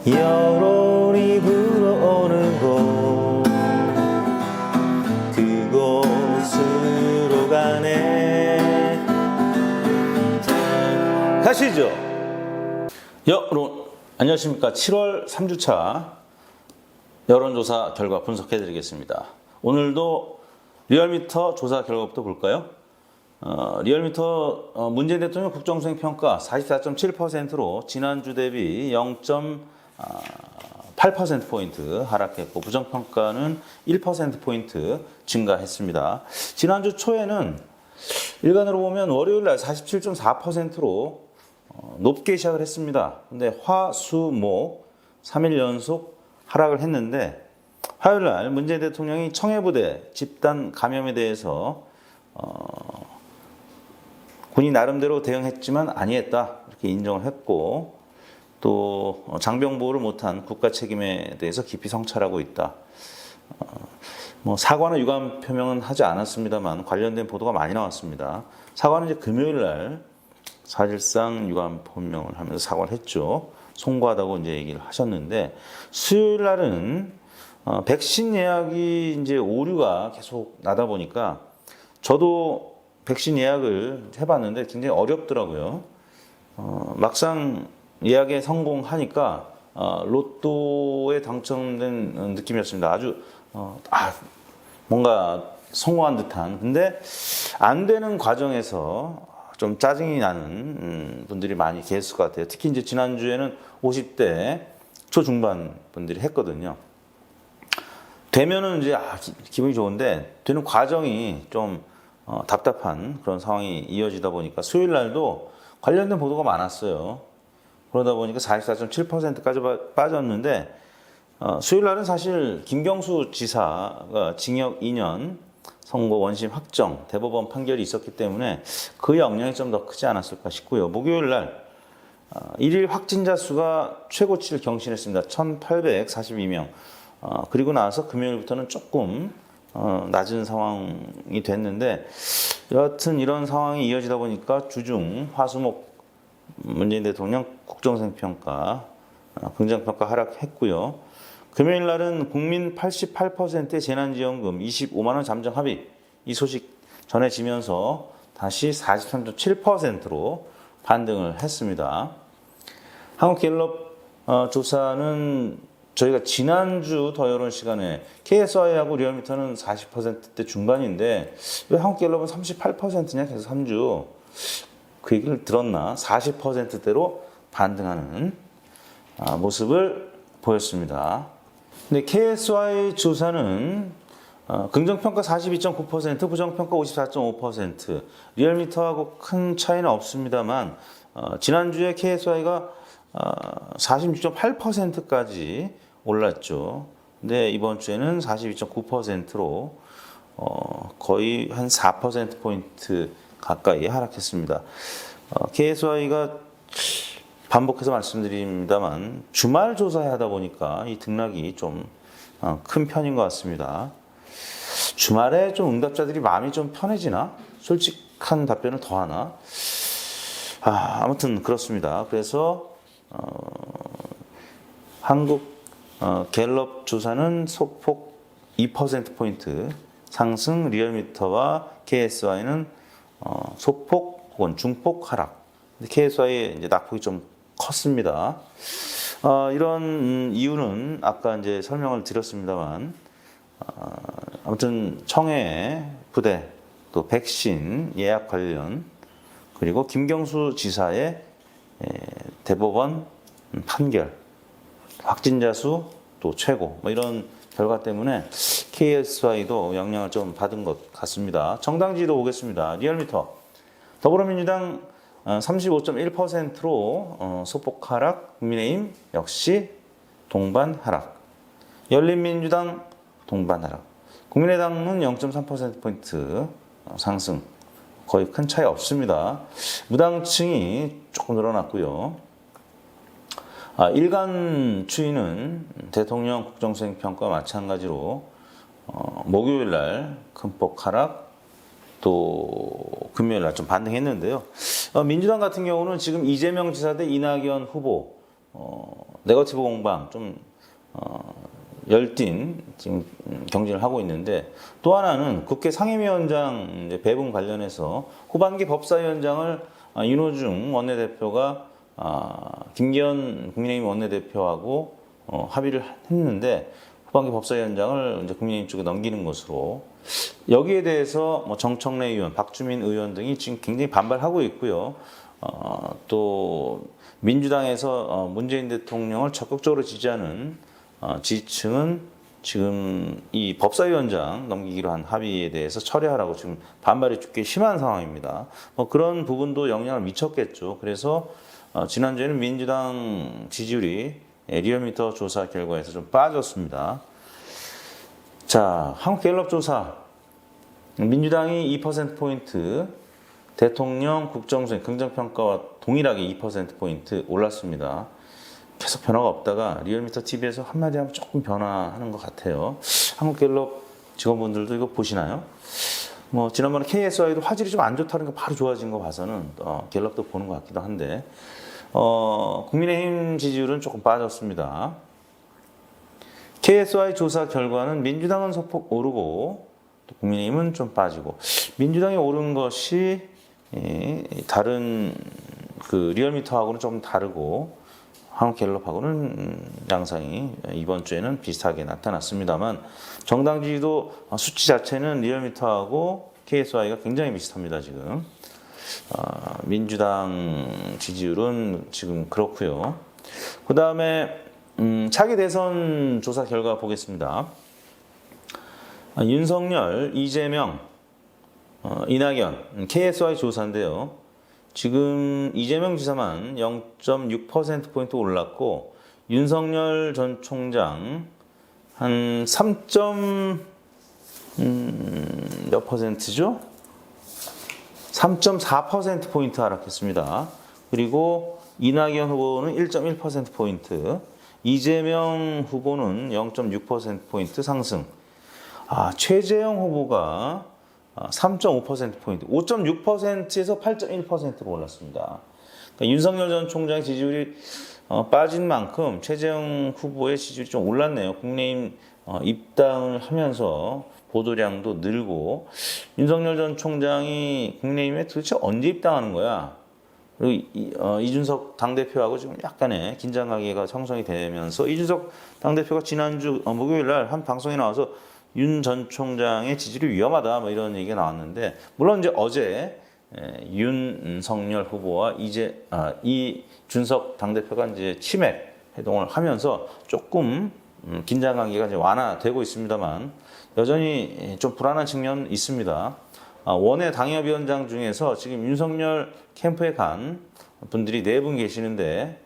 여론이 불어오는 곳 그곳으로 가네. 가시죠. 여러분 안녕하십니까. 7월 3주차 여론조사 결과 분석해 드리겠습니다. 오늘도 리얼미터 조사 결과부터 볼까요? 리얼미터 문재인 대통령 국정수행 평가 44.7%로 지난주 대비 0.8%포인트 하락했고, 부정평가는 1%포인트 증가했습니다. 지난주 초에는 일간으로 보면 월요일날 47.4%로 높게 시작을 했습니다. 근데 화, 수, 목 3일 연속 하락을 했는데, 화요일날 문재인 대통령이 청해부대 집단 감염에 대해서 군이 나름대로 대응했지만 아니했다 이렇게 인정을 했고, 또 장병 보호를 못한 국가 책임에 대해서 깊이 성찰하고 있다. 뭐 사과나 유감 표명은 하지 않았습니다만 관련된 보도가 많이 나왔습니다. 사과는 이제 금요일날 사실상 유감 표명을 하면서 사과를 했죠. 송구하다고 이제 얘기를 하셨는데, 수요일날은 백신 예약이 이제 오류가 계속 나다 보니까 저도 백신 예약을 해봤는데 굉장히 어렵더라고요. 막상 예약에 성공하니까 로또에 당첨된 느낌이었습니다. 아주 뭔가 성공한 듯한. 근데 안 되는 과정에서 좀 짜증이 나는 분들이 많이 계실 것 같아요. 특히 이제 지난주에는 50대 초중반 분들이 했거든요. 되면은 이제 기분이 좋은데 되는 과정이 좀 답답한 그런 상황이 이어지다 보니까 수요일 날도 관련된 보도가 많았어요. 그러다 보니까 44.7%까지 빠졌는데, 수요일 날은 사실 김경수 지사가 징역 2년 선고 원심 확정 대법원 판결이 있었기 때문에 그 영향이 좀 더 크지 않았을까 싶고요. 목요일 날 일일 확진자 수가 최고치를 경신했습니다. 1,842명. 그리고 나서 금요일부터는 조금 낮은 상황이 됐는데, 여하튼 이런 상황이 이어지다 보니까 주중 화수목 문재인 대통령 국정수행 평가, 긍정평가 하락했고요. 금요일 날은 국민 88%의 재난지원금 25만 원 잠정 합의, 이 소식 전해지면서 다시 43.7%로 반등을 했습니다. 한국갤럽 조사는 저희가 지난주 더 여론 시간에 KSI하고 리얼미터는 40%대 중반인데 왜 한국갤럽은 38%냐 계속 3주 그 얘기를 들었나, 40%대로 반등하는 모습을 보였습니다. 근데 KSI 조사는 긍정평가 42.9%, 부정평가 54.5%, 리얼미터하고 큰 차이는 없습니다만 지난주에 KSI가 46.8%까지 올랐죠. 근데 이번 주에는 42.9%로 거의 한 4%포인트 가까이 하락했습니다. KSI가 반복해서 말씀드립니다만 주말 조사하다 보니까 이 등락이 좀 큰 편인 것 같습니다. 주말에 좀 응답자들이 마음이 좀 편해지나? 솔직한 답변을 더 하나? 아무튼 그렇습니다. 그래서 한국 갤럽 조사는 소폭 2%포인트 상승, 리얼미터와 KSI는 소폭 혹은 중폭 하락. KSI의 이제 낙폭이 좀 컸습니다. 이런 이유는 아까 이제 설명을 드렸습니다만, 아무튼 청해 부대, 또 백신 예약 관련, 그리고 김경수 지사의 대법원 판결, 확진자 수 또 최고, 뭐 이런 결과 때문에 KSI도 영향을 좀 받은 것 같습니다. 정당 지지도 보겠습니다. 리얼미터 더불어민주당 35.1%로 소폭 하락, 국민의힘 역시 동반 하락, 열린민주당 동반 하락, 국민의당은 0.3%포인트 상승, 거의 큰 차이 없습니다. 무당층이 조금 늘어났고요. 일간 추이는 대통령 국정수행 평가와 마찬가지로 목요일날 큰 폭 하락, 또 금요일날 좀 반등했는데요. 민주당 같은 경우는 지금 이재명 지사 대 이낙연 후보 네거티브 공방 좀 열띤 지금 경쟁을 하고 있는데, 또 하나는 국회 상임위원장 이제 배분 관련해서 후반기 법사위원장을 윤호중 원내대표가 김기현 국민의힘 원내대표하고 합의를 했는데, 후반기 법사위원장을 이제 국민의힘 쪽에 넘기는 것으로, 여기에 대해서 뭐 정청래 의원, 박주민 의원 등이 지금 굉장히 반발하고 있고요. 또 민주당에서 문재인 대통령을 적극적으로 지지하는 지지층은 지금 이 법사위원장 넘기기로 한 합의에 대해서 철회하라고 지금 반발이 꽤 심한 상황입니다. 뭐 그런 부분도 영향을 미쳤겠죠. 그래서 지난주에는 민주당 지지율이 리얼미터 조사 결과에서 좀 빠졌습니다. 자, 한국갤럽 조사. 민주당이 2%포인트, 대통령 국정수행 긍정평가와 동일하게 2%포인트 올랐습니다. 계속 변화가 없다가 리얼미터 TV에서 한마디 하면 조금 변화하는 것 같아요. 한국갤럽 직원분들도 이거 보시나요? 뭐 지난번에 KSI도 화질이 좀 안 좋다는 거 바로 좋아진 거 봐서는 갤럽도 보는 것 같기도 한데, 국민의힘 지지율은 조금 빠졌습니다. KSI 조사 결과는 민주당은 소폭 오르고 또 국민의힘은 좀 빠지고, 민주당이 오른 것이 다른 그 리얼미터하고는 좀 다르고 한국갤럽하고는 양상이 이번 주에는 비슷하게 나타났습니다만, 정당 지지도 수치 자체는 리얼미터하고 KSI가 굉장히 비슷합니다. 지금 민주당 지지율은 지금 그렇고요. 그 다음에 차기 대선 조사 결과 보겠습니다. 윤석열, 이재명, 이낙연, KSI 조사인데요. 지금 이재명 지사만 0.6%포인트 올랐고, 윤석열 전 총장 한 3. 몇 퍼센트죠? 3.4%포인트 하락했습니다. 그리고 이낙연 후보는 1.1%포인트, 이재명 후보는 0.6%포인트 상승. 최재형 후보가 3.5%포인트, 5.6%에서 8.1%로 올랐습니다. 그러니까 윤석열 전 총장의 지지율이 빠진 만큼 최재형 후보의 지지율이 좀 올랐네요. 국민의힘 입당을 하면서 보도량도 늘고, 윤석열 전 총장이 국민의힘에 도대체 언제 입당하는 거야? 그리고 이준석 당대표하고 지금 약간의 긴장 관계가 형성이 되면서, 이준석 당대표가 지난주 목요일 날 한 방송에 나와서 윤 전 총장의 지지율이 위험하다 뭐 이런 얘기가 나왔는데, 물론 이제 어제 윤석열 후보와 이준석 당대표가 이제 치맥 회동을 하면서 조금 긴장 관계가 이제 완화되고 있습니다만, 여전히 좀 불안한 측면은 있습니다. 원외 당협위원장 중에서 지금 윤석열 캠프에 간 분들이 4분 계시는데,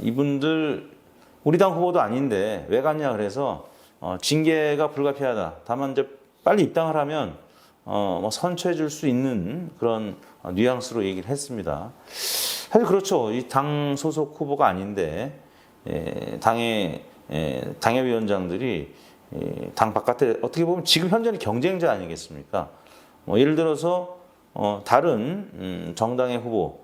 이분들 우리 당 후보도 아닌데 왜 갔냐 그래서 징계가 불가피하다. 다만 이제 빨리 입당을 하면 뭐 선처해 줄 수 있는 그런 뉘앙스로 얘기를 했습니다. 사실 그렇죠. 이 당 소속 후보가 아닌데 당의 당협위원장들이 당 바깥에 어떻게 보면 지금 현재는 경쟁자 아니겠습니까? 뭐 예를 들어서 다른 정당의 후보,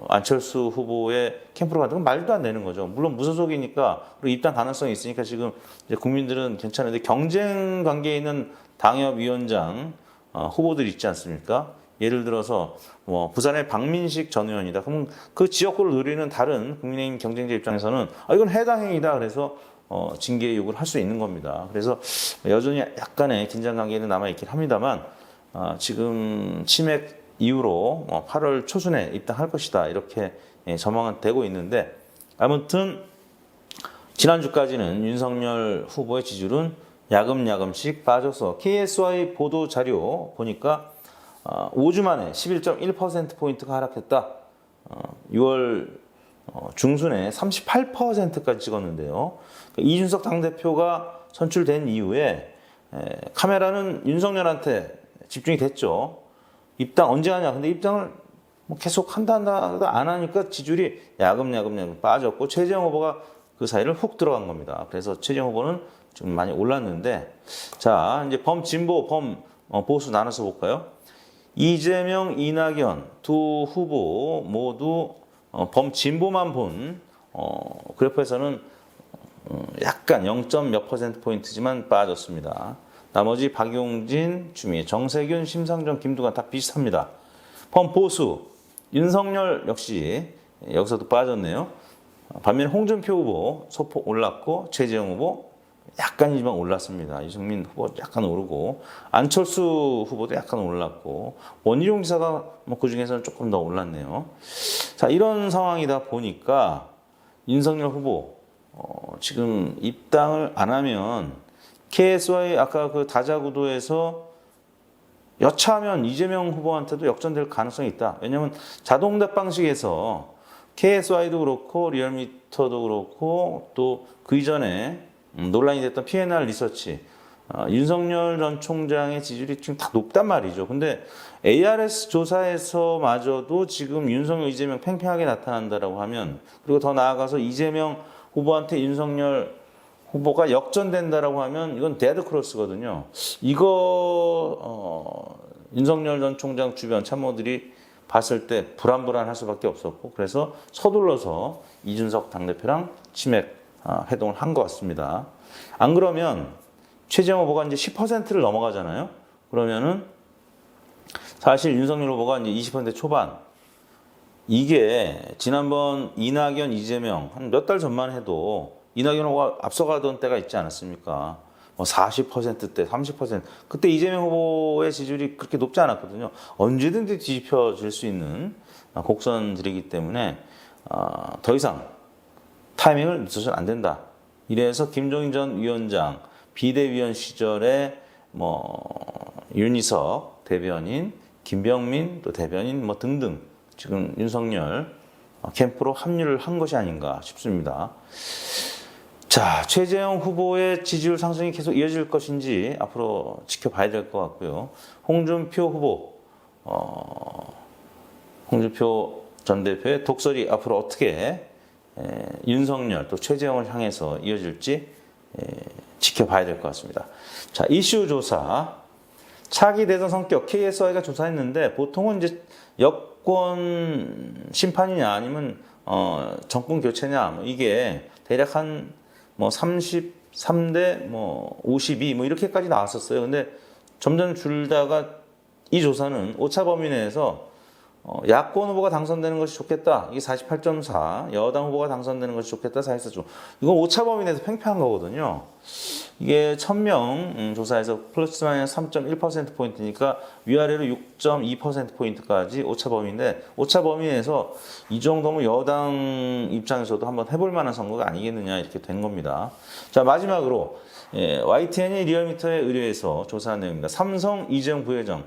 안철수 후보의 캠프로 가는 건 말도 안 되는 거죠. 물론 무소속이니까 그리고 입당 가능성이 있으니까 지금 이제 국민들은 괜찮은데, 경쟁 관계에 있는 당협위원장 후보들이 있지 않습니까? 예를 들어서 뭐 부산의 박민식 전 의원이다. 그럼 그 지역구를 누리는 다른 국민의힘 경쟁자 입장에서는 이건 해당 행위다. 그래서 징계 요구를 할 수 있는 겁니다. 그래서 여전히 약간의 긴장 관계는 남아 있긴 합니다만, 지금 치맥 이후로 8월 초순에 입당할 것이다 이렇게 전망은 되고 있는데, 아무튼 지난주까지는 윤석열 후보의 지지율은 야금야금씩 빠져서 KSI 보도 자료 보니까 5주 만에 11.1%포인트가 하락했다. 6월 중순에 38%까지 찍었는데요. 이준석 당대표가 선출된 이후에 카메라는 윤석열한테 집중이 됐죠. 입당 언제 하냐. 근데 입당을 뭐 계속 한다 안 하니까 지지율이 야금야금 빠졌고, 최재형 후보가 그 사이를 훅 들어간 겁니다. 그래서 최재형 후보는 좀 많이 올랐는데, 자 이제 범진보 보수 나눠서 볼까요? 이재명, 이낙연 두 후보 모두 범진보만 본 그래프에서는 약간 0. 몇 퍼센트 포인트지만 빠졌습니다. 나머지 박용진, 추미애, 정세균, 심상정, 김두관 다 비슷합니다. 보수 윤석열 역시 여기서도 빠졌네요. 반면 홍준표 후보 소폭 올랐고 최재형 후보 약간이지만 올랐습니다. 유승민 후보 약간 오르고 안철수 후보도 약간 올랐고 원희룡 지사가 뭐 그중에서는 조금 더 올랐네요. 자, 이런 상황이다 보니까 윤석열 후보 지금 입당을 안 하면 KSY 아까 그 다자구도에서 여차하면 이재명 후보한테도 역전될 가능성이 있다. 왜냐하면 자동답 방식에서 KSY도 그렇고 리얼미터도 그렇고 또 그 이전에 논란이 됐던 P&R 리서치 윤석열 전 총장의 지지율이 지금 다 높단 말이죠. 근데 ARS 조사에서마저도 지금 윤석열, 이재명 팽팽하게 나타난다라고 하면 그리고 더 나아가서 이재명 후보한테 윤석열 후보가 역전된다라고 하면 이건 데드 크로스거든요. 이거 윤석열 전 총장 주변 참모들이 봤을 때 불안불안할 수밖에 없었고 그래서 서둘러서 이준석 당대표랑 치맥 회동을 한 것 같습니다. 안 그러면 최재형 후보가 이제 10%를 넘어가잖아요. 그러면은 사실 윤석열 후보가 이제 20% 초반 이게 지난번 이낙연, 이재명 한 몇 달 전만 해도 이낙연 후보가 앞서가던 때가 있지 않았습니까? 뭐 40%대, 30%. 그때 이재명 후보의 지지율이 그렇게 높지 않았거든요. 언제든지 뒤집혀질 수 있는 곡선들이기 때문에 더 이상 타이밍을 늦춰서는 안 된다. 이래서 김종인 전 위원장 비대위원 시절에 뭐 윤희석 대변인, 김병민 또 대변인 뭐 등등 지금 윤석열 캠프로 합류를 한 것이 아닌가 싶습니다. 자, 최재형 후보의 지지율 상승이 계속 이어질 것인지 앞으로 지켜봐야 될 것 같고요. 홍준표 후보, 홍준표 전 대표의 독설이 앞으로 어떻게 윤석열 또 최재형을 향해서 이어질지 지켜봐야 될 것 같습니다. 자, 이슈 조사. 차기 대선 성격 KSI가 조사했는데 보통은 이제 여권 심판이냐 아니면 정권 교체냐 뭐 이게 대략 한 뭐 33대 뭐 52 뭐 이렇게까지 나왔었어요. 근데 점점 줄다가 이 조사는 오차 범위 내에서 야권 후보가 당선되는 것이 좋겠다. 이게 48.4. 여당 후보가 당선되는 것이 좋겠다. 44.5. 이건 오차 범위 내에서 팽팽한 거거든요. 이게 1000명 조사에서 플러스 마이너스 3.1%포인트니까 위아래로 6.2%포인트까지 오차 범위인데 오차 범위 내에서 이 정도면 여당 입장에서도 한번 해볼 만한 선거가 아니겠느냐 이렇게 된 겁니다. 자, 마지막으로 YTN이 리얼미터에 의뢰해서 조사한 내용입니다. 삼성 이재용 부회장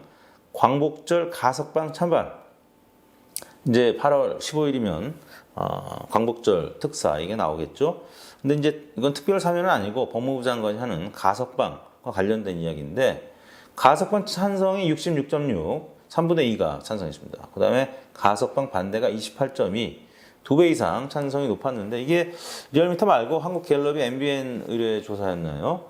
광복절 가석방 찬반. 이제 8월 15일이면 광복절 특사 이게 나오겠죠. 근데 이제 이건 특별 사면은 아니고 법무부 장관이 하는 가석방과 관련된 이야기인데 가석방 찬성이 66.6, 3분의 2가 찬성했습니다. 그 다음에 가석방 반대가 28.2, 2배 이상 찬성이 높았는데 이게 리얼미터 말고 한국갤럽이 MBN 의뢰 조사였나요?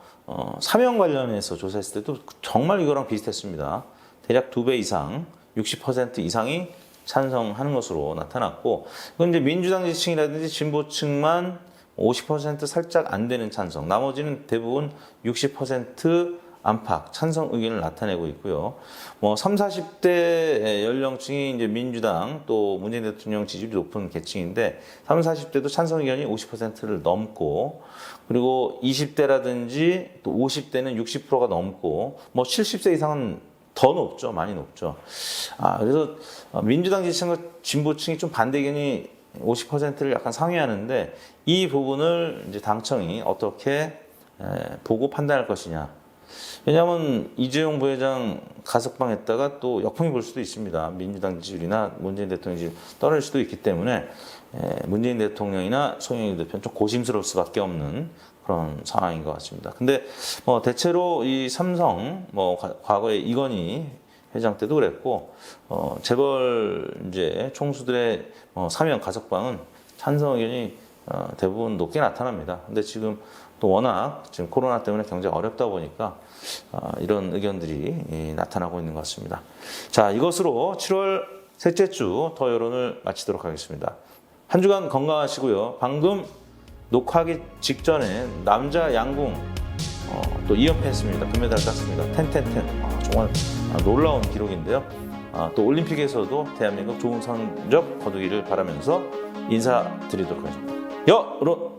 사면 관련해서 조사했을 때도 정말 이거랑 비슷했습니다. 대략 2배 이상, 60% 이상이 찬성하는 것으로 나타났고 이건 이제 민주당 지지층이라든지 진보층만 50% 살짝 안 되는 찬성, 나머지는 대부분 60% 안팎 찬성 의견을 나타내고 있고요. 뭐 30, 40대 연령층이 이제 민주당 또 문재인 대통령 지지율이 높은 계층인데 30, 40대도 찬성 의견이 50%를 넘고 그리고 20대라든지 또 50대는 60%가 넘고 뭐 70세 이상은 더 높죠. 많이 높죠. 그래서 민주당 지지층과 진보층이 좀 반대 의견이 50%를 약간 상회하는데 이 부분을 이제 당청이 어떻게 보고 판단할 것이냐. 왜냐하면 이재용 부회장 가석방 했다가 또 역풍이 불 수도 있습니다. 민주당 지지율이나 문재인 대통령 지지율 떨어질 수도 있기 때문에 문재인 대통령이나 송영길 대표는 좀 고심스러울 수밖에 없는 그런 상황인 것 같습니다. 근데 뭐 대체로 이 삼성 뭐 과거에 이건희 회장 때도 그랬고 재벌 이제 총수들의 사면 가석방은 찬성 의견이 대부분 높게 나타납니다. 근데 지금 또 워낙 지금 코로나 때문에 경제가 어렵다 보니까 이런 의견들이 나타나고 있는 것 같습니다. 자, 이것으로 7월 셋째 주 더 여론을 마치도록 하겠습니다. 한 주간 건강하시고요. 방금 녹화하기 직전에 남자 양궁 또 2연패 했습니다. 금메달 땄습니다. 10. 정말 놀라운 기록인데요. 또 올림픽에서도 대한민국 좋은 성적 거두기를 바라면서 인사드리도록 하겠습니다. 여러분